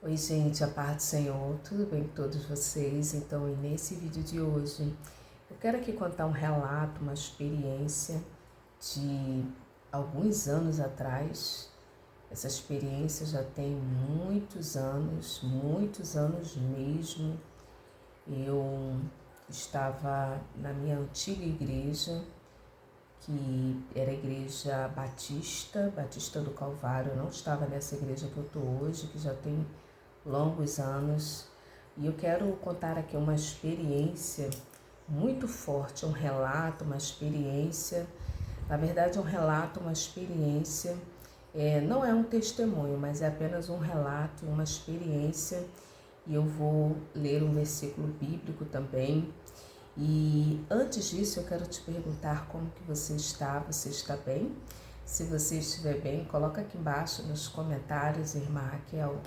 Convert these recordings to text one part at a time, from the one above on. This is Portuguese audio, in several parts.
Oi gente, a paz do Senhor, tudo bem com todos vocês? Então, e nesse vídeo de hoje, eu quero aqui contar um relato, uma experiência de alguns anos atrás. Essa experiência já tem muitos anos mesmo. Eu estava na minha antiga igreja, que era a igreja Batista do Calvário. Eu não estava nessa igreja que eu estou hoje, que já tem longos anos, e eu quero contar aqui uma experiência muito forte, um relato, uma experiência, na verdade um relato, uma experiência, não é um testemunho, mas é apenas um relato, uma experiência, e eu vou ler um versículo bíblico também. E antes disso eu quero te perguntar como que você está bem? Se você estiver bem, coloca aqui embaixo nos comentários, irmã Raquel.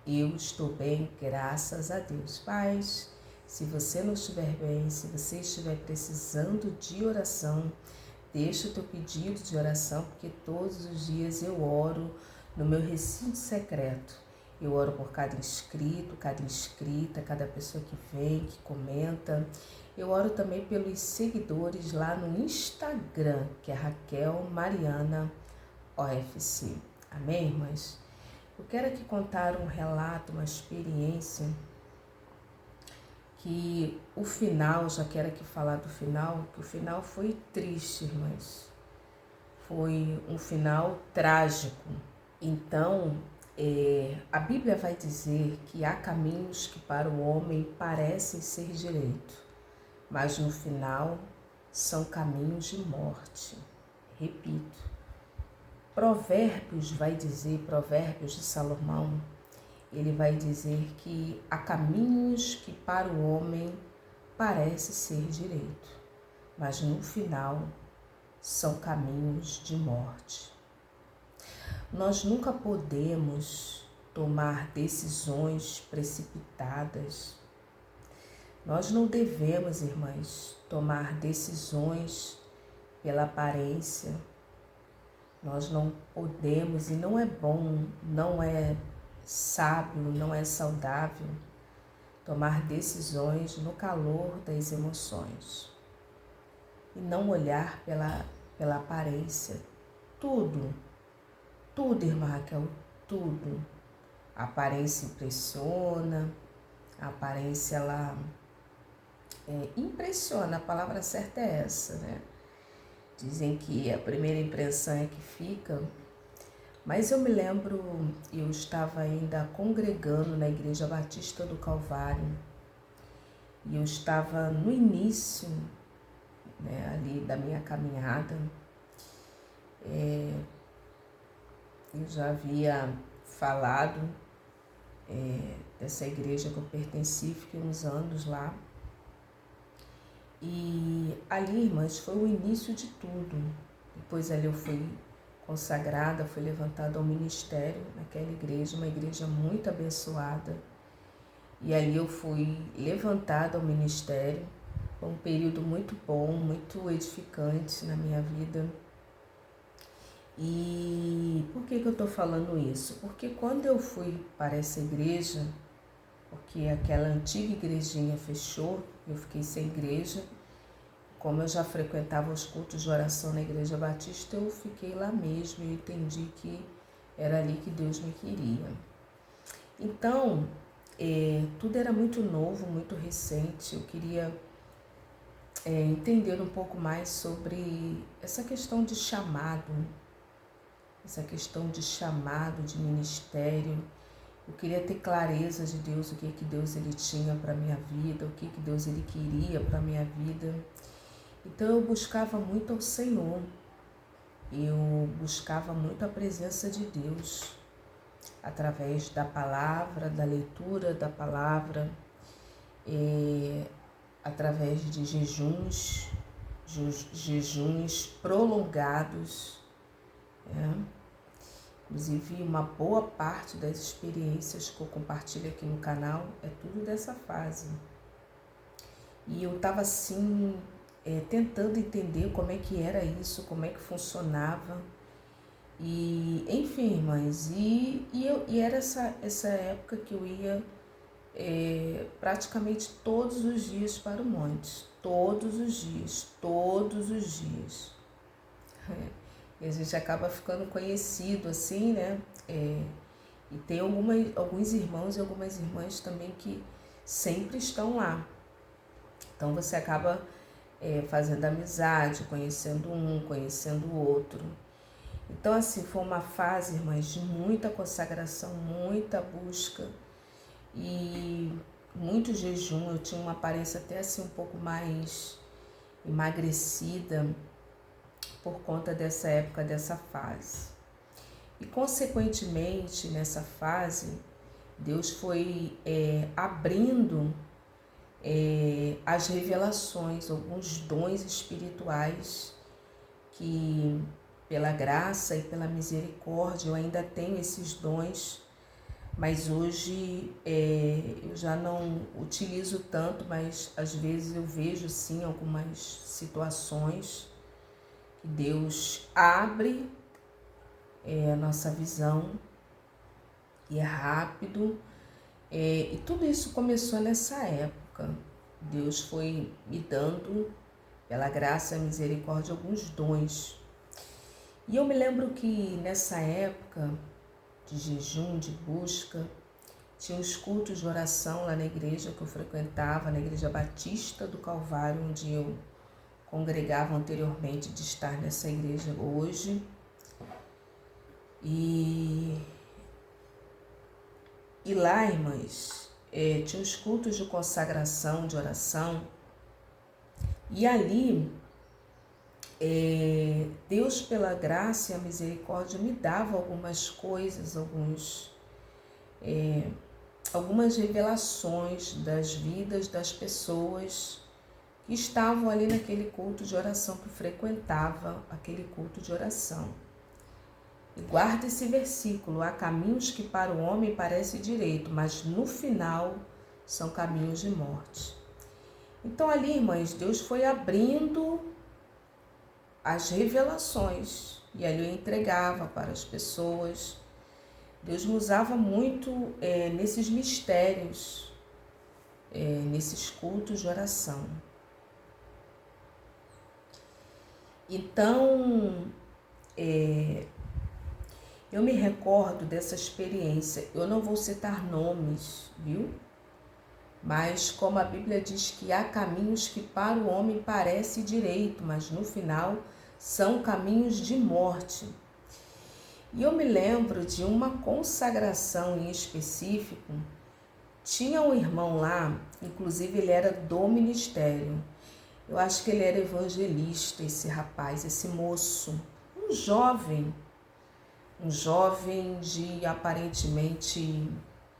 Eu estou bem, graças a Deus. Paz, se você não estiver bem, se você estiver precisando de oração, deixa o teu pedido de oração, porque todos os dias eu oro no meu recinto secreto. Eu oro por cada inscrito, cada inscrita, cada pessoa que vem, que comenta. Eu oro também pelos seguidores lá no Instagram, que é Raquel Mariana OFC. Amém, irmãs? Eu quero aqui contar um relato, uma experiência que o final, já quero aqui falar do final, que o final foi triste, irmãs. Foi um final trágico. Então, a Bíblia vai dizer que há caminhos que para o homem parecem ser direito, mas no final são caminhos de morte. Repito, Provérbios vai dizer, Provérbios de Salomão, ele vai dizer que há caminhos que para o homem parece ser direito, mas no final são caminhos de morte. Nós nunca podemos tomar decisões precipitadas. Nós não devemos, irmãs, tomar decisões pela aparência. Nós não podemos, e não é bom, não é sábio, não é saudável tomar decisões no calor das emoções e não olhar pela aparência. Tudo, irmã Raquel, tudo. A aparência impressiona, a aparência ela impressiona, a palavra certa é essa, né? Dizem que a primeira impressão é que fica. Mas eu me lembro, eu estava ainda congregando na Igreja Batista do Calvário e eu estava no início, né, ali da minha caminhada. Eu já havia falado dessa igreja que eu pertenci, fiquei uns anos lá. E ali, irmãs, foi o início de tudo. Depois ali eu fui consagrada, fui levantada ao ministério naquela igreja, uma igreja muito abençoada. E ali eu fui levantada ao ministério, foi um período muito bom, muito edificante na minha vida. E por que eu estou falando isso? Porque quando eu fui para essa igreja, porque aquela antiga igrejinha fechou, eu fiquei sem igreja. Como eu já frequentava os cultos de oração na Igreja Batista, eu fiquei lá mesmo e entendi que era ali que Deus me queria. Então, tudo era muito novo, muito recente. Eu queria entender um pouco mais sobre essa questão de chamado, de ministério. Eu queria ter clareza de Deus, o que Deus ele tinha para a minha vida, o que Deus ele queria para a minha vida. Então eu buscava muito ao Senhor, eu buscava muito a presença de Deus, através da palavra, da leitura da palavra, através de jejuns prolongados. Inclusive, uma boa parte das experiências que eu compartilho aqui no canal é tudo dessa fase. E eu estava assim, tentando entender como é que era isso, como é que funcionava. E, enfim, irmãs, e era essa época que eu ia praticamente todos os dias para o monte. Todos os dias, todos os dias. E a gente acaba ficando conhecido assim, né? E tem alguns irmãos e algumas irmãs também que sempre estão lá. Então você acaba fazendo amizade, conhecendo um, conhecendo o outro. Então assim, foi uma fase, irmãs, de muita consagração, muita busca e muito jejum. Eu tinha uma aparência até assim um pouco mais emagrecida por conta dessa época, dessa fase. E consequentemente, nessa fase, Deus foi abrindo as revelações, alguns dons espirituais que, pela graça e pela misericórdia, eu ainda tenho esses dons, mas hoje eu já não utilizo tanto, mas às vezes eu vejo sim algumas situações que Deus abre a nossa visão e é rápido. E tudo isso começou nessa época. Deus foi me dando, pela graça e misericórdia, alguns dons. E eu me lembro que nessa época de jejum, de busca, tinha os cultos de oração lá na igreja que eu frequentava, na Igreja Batista do Calvário, onde eu congregava anteriormente de estar nessa igreja hoje. E lá, irmãs, tinha os cultos de consagração, de oração, e ali Deus, pela graça e a misericórdia, me dava algumas coisas, algumas revelações das vidas das pessoas que estavam ali naquele culto de oração, que frequentava aquele culto de oração. E guarda esse versículo: há caminhos que para o homem parecem direito, mas no final são caminhos de morte. Então ali, irmãs, Deus foi abrindo as revelações e ali eu entregava para as pessoas. Deus me usava muito nesses mistérios, nesses cultos de oração. Então, eu me recordo dessa experiência. Eu não vou citar nomes, viu? Mas como a Bíblia diz que há caminhos que para o homem parece direito, mas no final são caminhos de morte. E eu me lembro de uma consagração em específico. Tinha um irmão lá, inclusive ele era do ministério. Eu acho que ele era evangelista, esse rapaz, esse moço, um jovem de aparentemente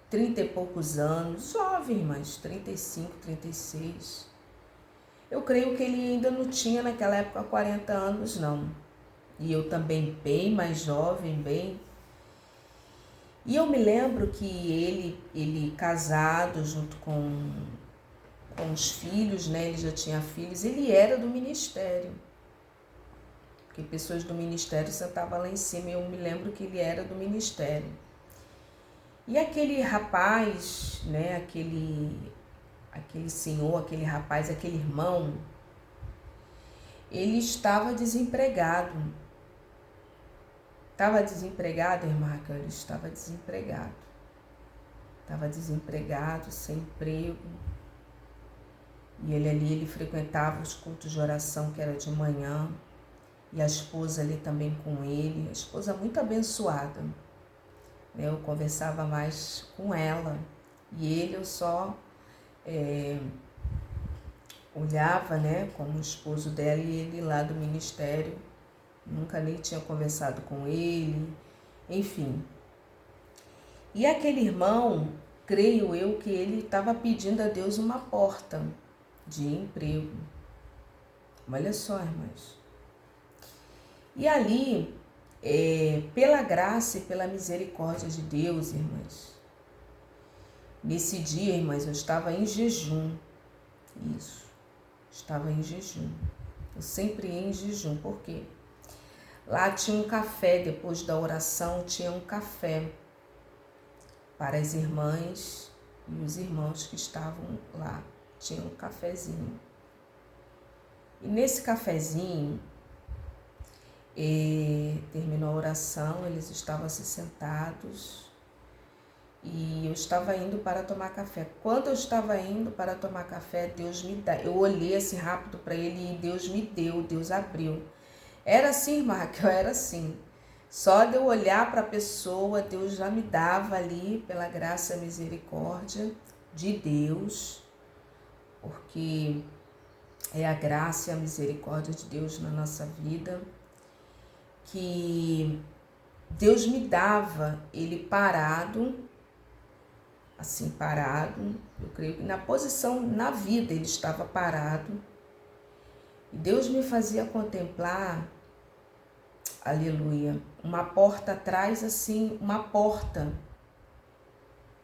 30 e poucos anos, jovem, mas 35, 36. Eu creio que ele ainda não tinha naquela época 40 anos, não. E eu também bem mais jovem, bem. E eu me lembro que ele casado junto com os filhos, né? Ele já tinha filhos, ele era do ministério. Porque pessoas do ministério sentavam lá em cima, e eu me lembro que ele era do ministério. E aquele rapaz, né, aquele senhor, aquele rapaz, aquele irmão, ele estava desempregado. Estava desempregado, irmã Raquel, ele estava desempregado. Estava desempregado, sem emprego. E ele frequentava os cultos de oração, que era de manhã. E a esposa ali também com ele, a esposa muito abençoada. Eu conversava mais com ela. E ele eu só olhava, né, como esposo dela, e ele lá do ministério. Nunca nem tinha conversado com ele, enfim. E aquele irmão, creio eu que ele estava pedindo a Deus uma porta de emprego. Olha só, irmãs. E ali, pela graça e pela misericórdia de Deus, irmãs, nesse dia, irmãs, eu estava em jejum. Isso, estava em jejum. Eu sempre ia em jejum. Por quê? Lá tinha um café, depois da oração tinha um café para as irmãs e os irmãos que estavam lá. Tinha um cafezinho. E nesse cafezinho, terminou a oração, eles estavam assim sentados e eu estava indo para tomar café. Quando eu estava indo para tomar café, Deus me dá. Eu olhei assim rápido para ele e Deus me deu, Deus abriu. Era assim, irmã Raquel, era assim. Só de eu olhar para a pessoa, Deus já me dava ali, pela graça e misericórdia de Deus, porque é a graça e a misericórdia de Deus na nossa vida, que Deus me dava ele parado, assim parado, eu creio que na posição, na vida ele estava parado, e Deus me fazia contemplar, aleluia, uma porta atrás, assim, uma porta,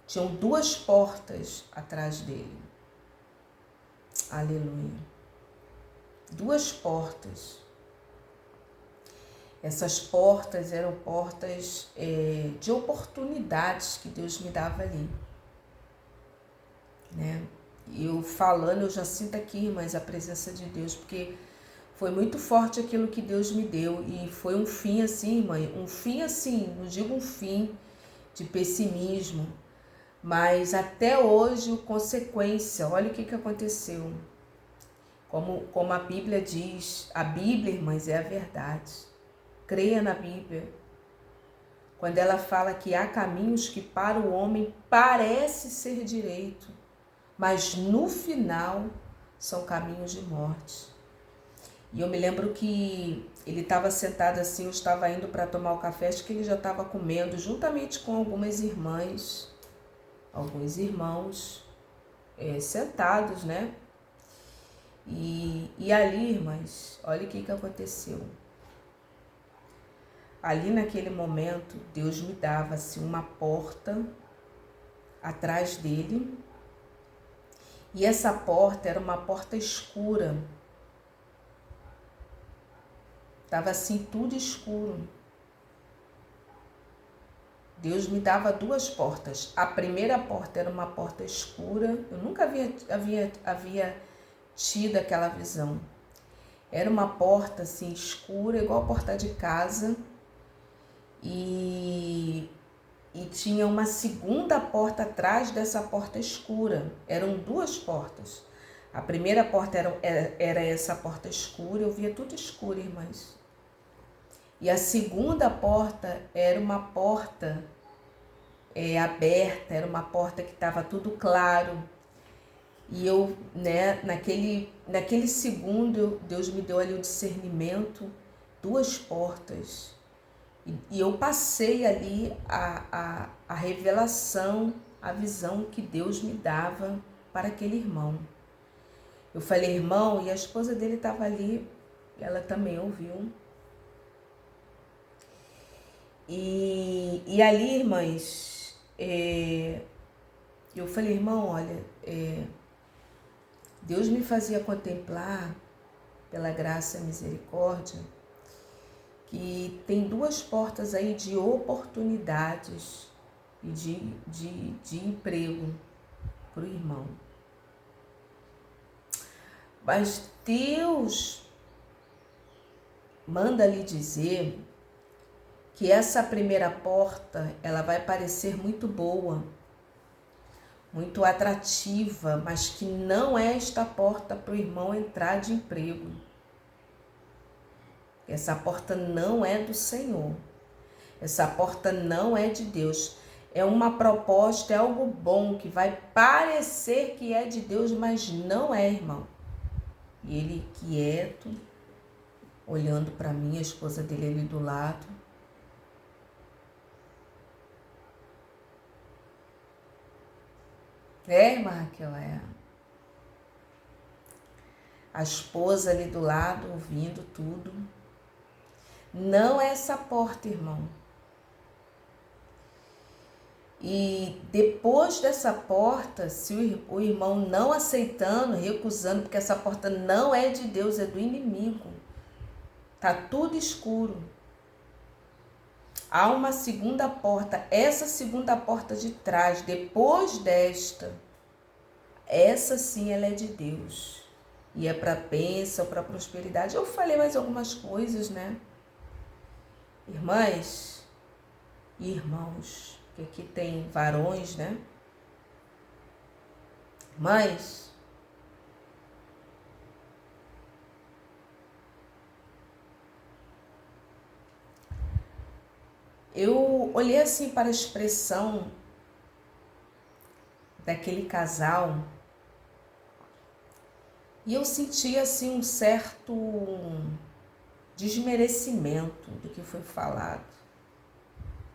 tinham 2 portas atrás dele, aleluia, 2 portas. Essas portas eram portas de oportunidades que Deus me dava ali, né? Eu falando, eu já sinto aqui, irmãs, a presença de Deus, porque foi muito forte aquilo que Deus me deu e foi um fim assim, mãe, um fim assim, não digo um fim de pessimismo, mas até hoje, consequência, olha o que aconteceu. Como a Bíblia diz, a Bíblia, irmãs, é a verdade. Creia na Bíblia. Quando ela fala que há caminhos que para o homem parece ser direito, mas no final são caminhos de morte. E eu me lembro que ele estava sentado assim, eu estava indo para tomar o café, acho que ele já estava comendo, juntamente com algumas irmãs, alguns irmãos, sentados, né? E ali, irmãs, olha o que aconteceu. Ali naquele momento, Deus me dava assim uma porta atrás dele. E essa porta era uma porta escura. Estava assim tudo escuro. Deus me dava 2 portas. A primeira porta era uma porta escura. Eu nunca havia tido aquela visão. Era uma porta assim escura, igual a porta de casa. E tinha uma segunda porta atrás dessa porta escura. Eram 2 portas. A primeira porta era essa porta escura, eu via tudo escuro, irmãs. E a segunda porta era uma porta aberta, era uma porta que estava tudo claro. E eu, né, naquele segundo, Deus me deu ali o discernimento, 2 portas. E eu passei ali a revelação, a visão que Deus me dava para aquele irmão. Eu falei, irmão, e a esposa dele estava ali, ela também ouviu. E ali, irmãs, eu falei, irmão, olha, Deus me fazia contemplar, pela graça e misericórdia, que tem 2 portas aí de oportunidades e de emprego para o irmão. Mas Deus manda lhe dizer que essa primeira porta, ela vai parecer muito boa, muito atrativa, mas que não é esta porta para o irmão entrar de emprego. Essa porta não é do Senhor. Essa porta não é de Deus. É uma proposta, é algo bom que vai parecer que é de Deus, mas não é, irmão. E ele quieto, olhando para mim, a esposa dele ali do lado. Irmã Raquel, a esposa ali do lado, ouvindo tudo. Não é essa porta, irmão. E depois dessa porta, se o irmão não aceitando, recusando, porque essa porta não é de Deus, é do inimigo. Tá tudo escuro. há uma segunda porta. Essa segunda porta de trás, depois desta, essa sim ela é de Deus. E é para bênção, para prosperidade. Eu falei mais algumas coisas, né? Irmãs e irmãos, que aqui tem varões, né? Mães, eu olhei assim para a expressão daquele casal e eu senti assim um certo desmerecimento do que foi falado.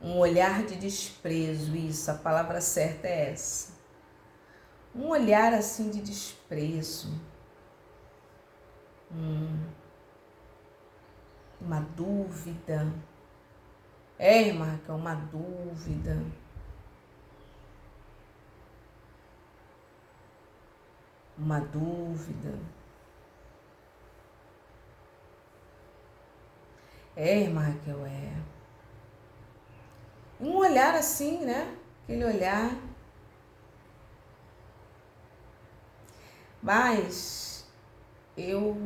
Um olhar de desprezo, isso, a palavra certa é essa. Um olhar assim de desprezo. Uma dúvida. Irmã Raquel, uma dúvida. Uma dúvida. Irmã Raquel, um olhar assim, né? Aquele olhar. Mas eu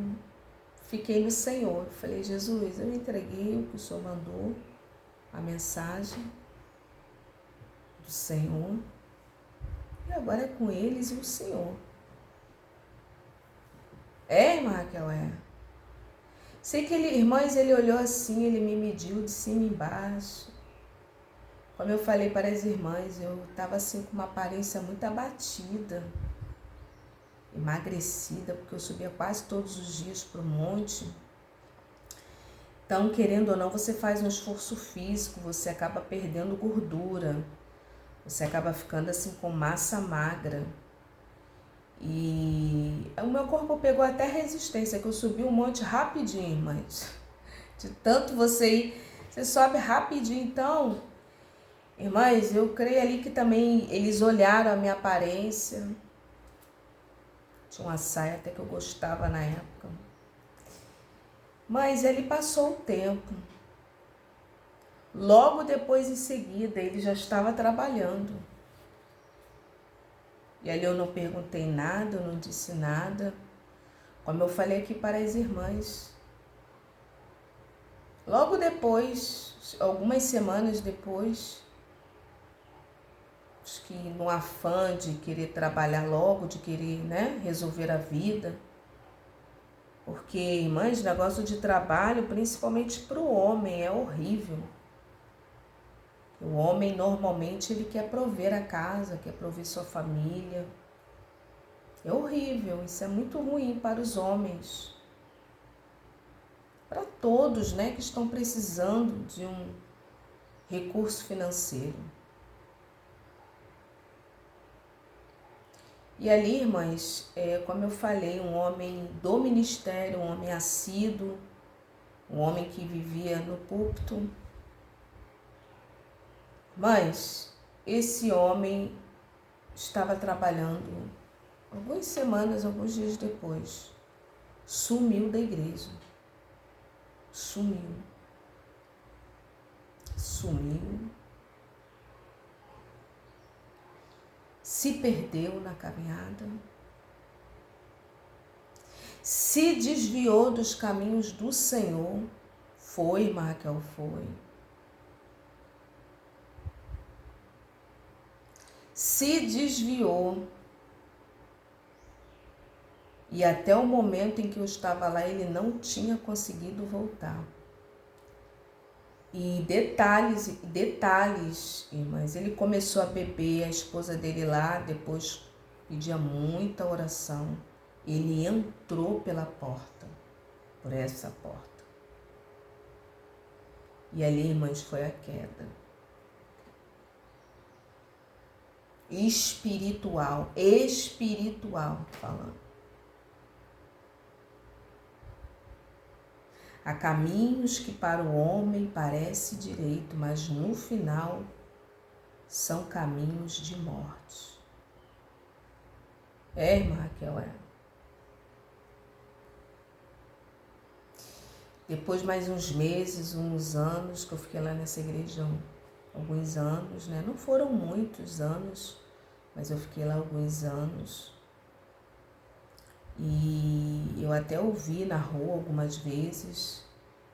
fiquei no Senhor. Falei, Jesus, eu entreguei o que o Senhor mandou, a mensagem do Senhor. E agora é com eles e o Senhor. Irmã Raquel, Sei que ele, irmãs, ele olhou assim, ele me mediu de cima e embaixo. Como eu falei para as irmãs, eu estava assim com uma aparência muito abatida, emagrecida, porque eu subia quase todos os dias para o monte. Então, querendo ou não, você faz um esforço físico, você acaba perdendo gordura, você acaba ficando assim com massa magra. E o meu corpo pegou até resistência, que eu subi um monte rapidinho, irmãs. De tanto você ir, você sobe rapidinho. Então, irmãs, eu creio ali que também eles olharam a minha aparência. Tinha uma saia até que eu gostava na época. Mas ele passou o tempo. Logo depois, em seguida, ele já estava trabalhando. E ali eu não perguntei nada, eu não disse nada. Como eu falei aqui para as irmãs. Logo depois, algumas semanas depois, acho que no afã de querer trabalhar logo, de querer, né, resolver a vida. Porque, irmãs, negócio de trabalho, principalmente para o homem, é horrível. O homem, normalmente, ele quer prover a casa, quer prover sua família. É horrível, isso é muito ruim para os homens. Para todos, né, que estão precisando de um recurso financeiro. E ali, irmãs, como eu falei, um homem do ministério, um homem assíduo, um homem que vivia no púlpito. Mas esse homem estava trabalhando algumas semanas, alguns dias depois. Sumiu da igreja. Sumiu. Se perdeu na caminhada. Se desviou dos caminhos do Senhor. Foi, irmã Raquel, foi. Se desviou. E até o momento em que eu estava lá, ele não tinha conseguido voltar. E detalhes, irmãs, ele começou a beber, a esposa dele lá, depois pedia muita oração. Ele entrou pela porta, por essa porta. E ali, irmãs, foi a queda. Espiritual falando. Há caminhos que para o homem parece direito, mas no final são caminhos de morte. Irmã Raquel, Depois mais uns meses, uns anos, que eu fiquei lá nessa igreja, alguns anos, né? Não foram muitos anos, mas eu fiquei lá alguns anos. E eu até ouvi na rua algumas vezes,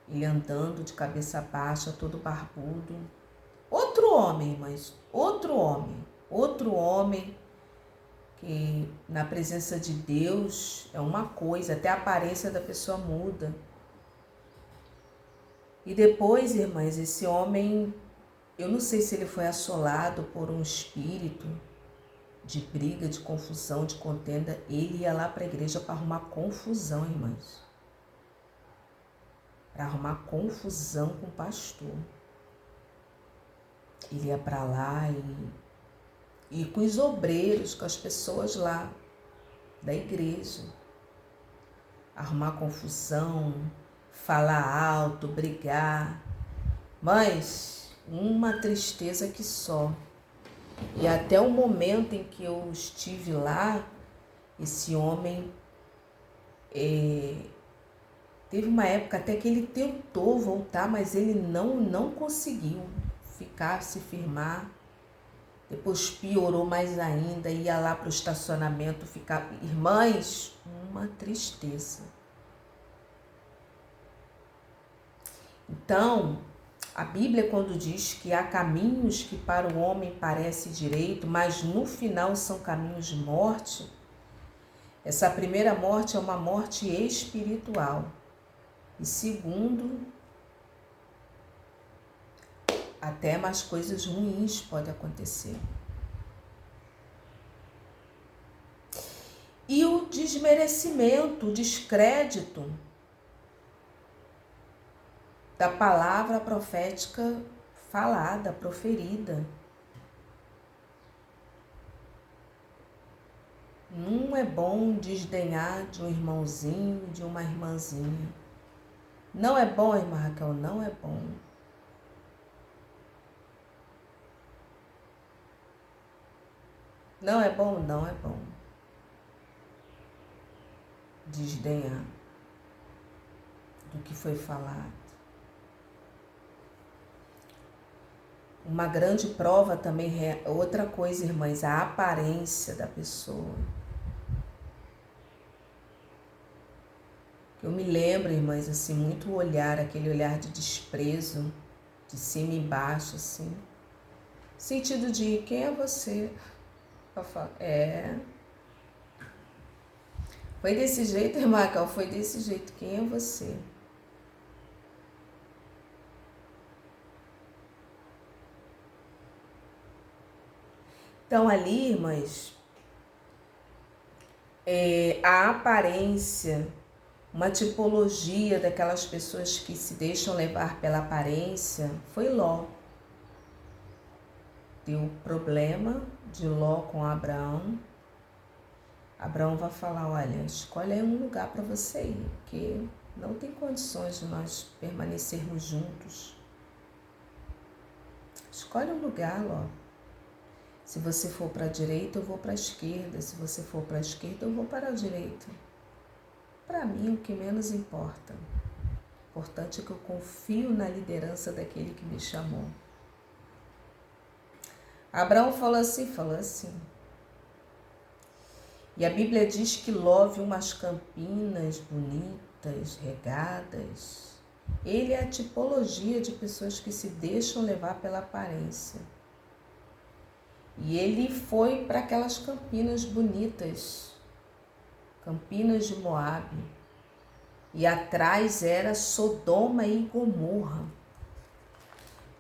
ele andando de cabeça baixa, todo barbudo. Outro homem, mas outro homem que na presença de Deus é uma coisa, até a aparência da pessoa muda. E depois, irmãs, esse homem, eu não sei se ele foi assolado por um espírito de briga, de confusão, de contenda. Ele ia lá para a igreja para arrumar confusão, irmãs. Para arrumar confusão com o pastor. Ele ia para lá e com os obreiros, com as pessoas lá da igreja. Arrumar confusão, falar alto, brigar. Mas uma tristeza que só. E até o momento em que eu estive lá, esse homem teve uma época até que ele tentou voltar, mas ele não conseguiu se firmar. Depois piorou mais ainda, ia lá para o estacionamento, ficava... Irmãs, uma tristeza. Então, a Bíblia, quando diz que há caminhos que para o homem parece direito, mas no final são caminhos de morte, essa primeira morte é uma morte espiritual. E segundo, até mais coisas ruins podem acontecer. E o desmerecimento, o descrédito da palavra profética falada, proferida. Não é bom desdenhar de um irmãozinho, de uma irmãzinha. Não é bom, irmã Raquel, não é bom. Não é bom, não é bom. Desdenhar do que foi falado. Uma grande prova também é outra coisa, irmãs, a aparência da pessoa. Eu me lembro, irmãs, assim, muito o olhar, aquele olhar de desprezo, de cima e embaixo, assim. Sentido de, quem é você? Foi desse jeito, irmã Cal, foi desse jeito, quem é você? Então ali, irmãs, a aparência, uma tipologia daquelas pessoas que se deixam levar pela aparência, foi Ló. Deu problema de Ló com Abraão. Abraão vai falar, olha, escolhe um lugar para você ir, porque não tem condições de nós permanecermos juntos. Escolhe um lugar, Ló. Se você for para a direita, eu vou para a esquerda. Se você for para a esquerda, eu vou para a direita. Para mim, o que menos importa. O importante é que eu confio na liderança daquele que me chamou. Abraão falou assim. E a Bíblia diz que Ló viu umas campinas bonitas, regadas. Ele é a tipologia de pessoas que se deixam levar pela aparência. E ele foi para aquelas campinas bonitas, Campinas de Moabe. E atrás era Sodoma e Gomorra.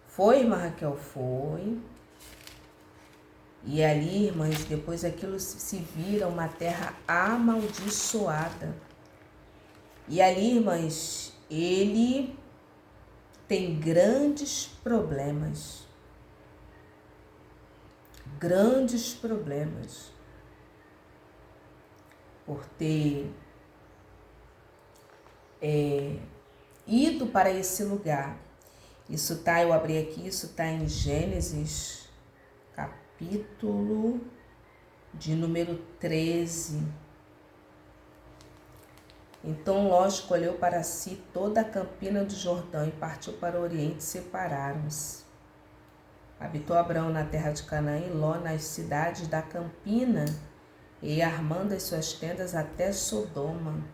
Foi, irmã Raquel? Foi. E ali, irmãs, depois aquilo se vira uma terra amaldiçoada. E ali, irmãs, ele tem grandes problemas. Grandes problemas. Por ter ido para esse lugar. Isso tá, eu abri aqui, isso tá em Gênesis, capítulo 13. Então Ló escolheu para si toda a campina do Jordão e partiu para o oriente, separaram-se. Habitou Abraão na terra de Canaã e Ló nas cidades da campina, e armando as suas tendas até Sodoma.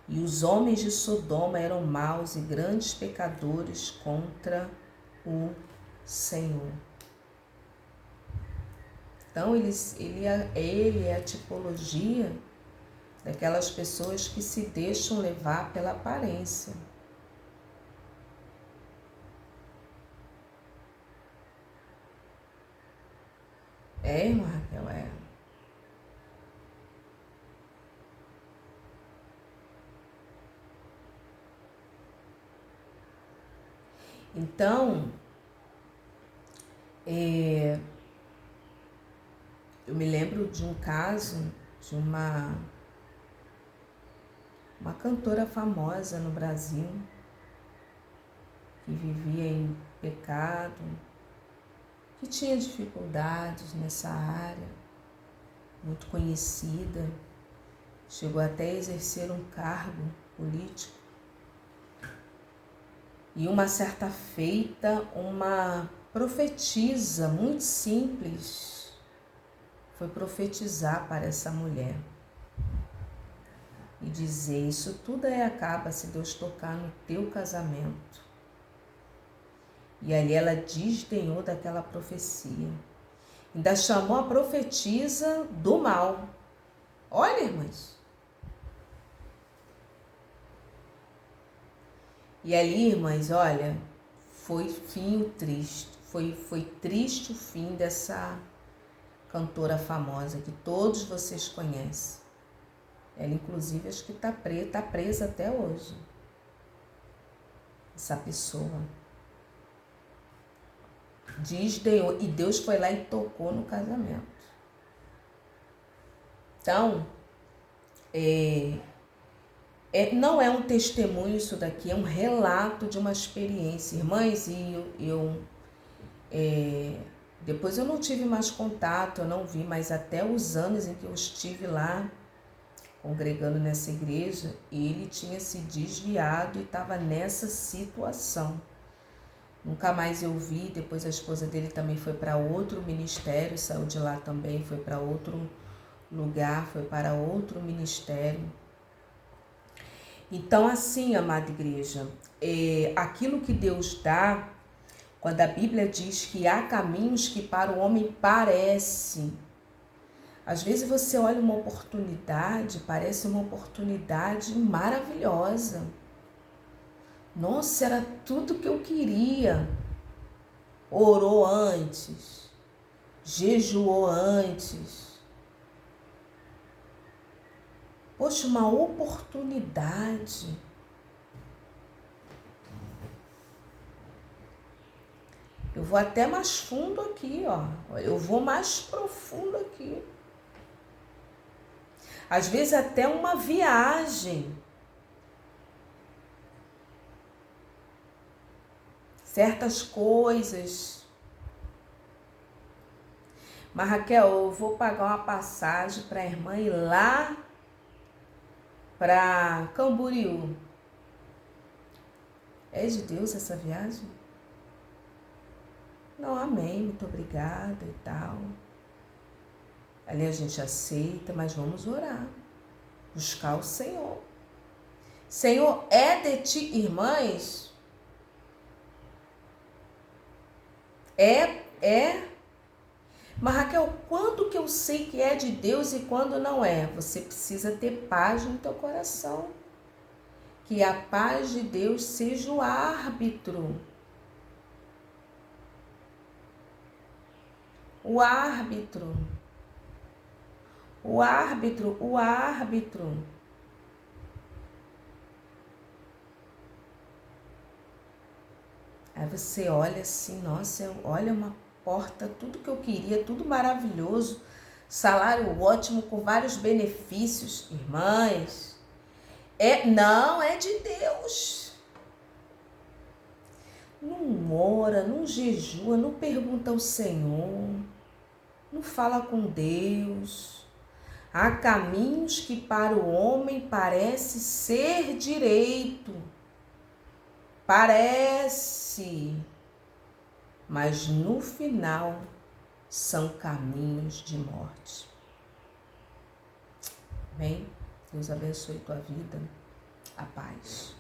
E os homens de Sodoma eram maus e grandes pecadores contra o Senhor. Então ele é a tipologia daquelas pessoas que se deixam levar pela aparência. Irmã Raquel, Então, eu me lembro de um caso de uma cantora famosa no Brasil que vivia em pecado, que tinha dificuldades nessa área, muito conhecida, chegou até a exercer um cargo político. E uma certa feita, uma profetisa muito simples foi profetizar para essa mulher e dizer: isso tudo acaba se Deus tocar no teu casamento. E ali ela desdenhou daquela profecia. Ainda chamou a profetisa do mal. Olha, irmãs. E ali, irmãs, olha, foi fim triste. Foi triste o fim dessa cantora famosa que todos vocês conhecem. Ela, inclusive, acho que está presa até hoje. Essa pessoa desdenhou e Deus foi lá e tocou no casamento. Então, não é um testemunho isso daqui, é um relato de uma experiência. Irmãs, depois eu não tive mais contato, eu não vi, mas até os anos em que eu estive lá, congregando nessa igreja, ele tinha se desviado e estava nessa situação. Nunca mais eu vi. Depois a esposa dele também foi para outro ministério, saiu de lá também, foi para outro lugar, foi para outro ministério. Então, assim, amada igreja, aquilo que Deus dá, quando a Bíblia diz que há caminhos que para o homem parece, às vezes você olha uma oportunidade, parece uma oportunidade maravilhosa. Nossa, era tudo que eu queria. Orou antes, jejuou antes. Poxa, uma oportunidade. Eu vou até mais fundo aqui, ó. Eu vou mais profundo aqui. Às vezes até uma viagem. Certas coisas. Mas, Raquel, eu vou pagar uma passagem para a irmã ir lá para Camboriú. É de Deus essa viagem? Não, amém, muito obrigada e tal. Ali a gente aceita, mas vamos orar. Buscar o Senhor. Senhor, é de ti, irmãs? Mas, Raquel, quando que eu sei que é de Deus e quando não é? Você precisa ter paz no teu coração. Que a paz de Deus seja o árbitro. O árbitro. O árbitro. O árbitro. Aí você olha assim, nossa, olha uma porta, tudo que eu queria, tudo maravilhoso, salário ótimo, com vários benefícios. Irmãs, não é de Deus. Não ora, não jejua, não pergunta ao Senhor, não fala com Deus. Há caminhos que para o homem parece ser direito. Parece, mas no final são caminhos de morte. Amém? Deus abençoe tua vida. A paz.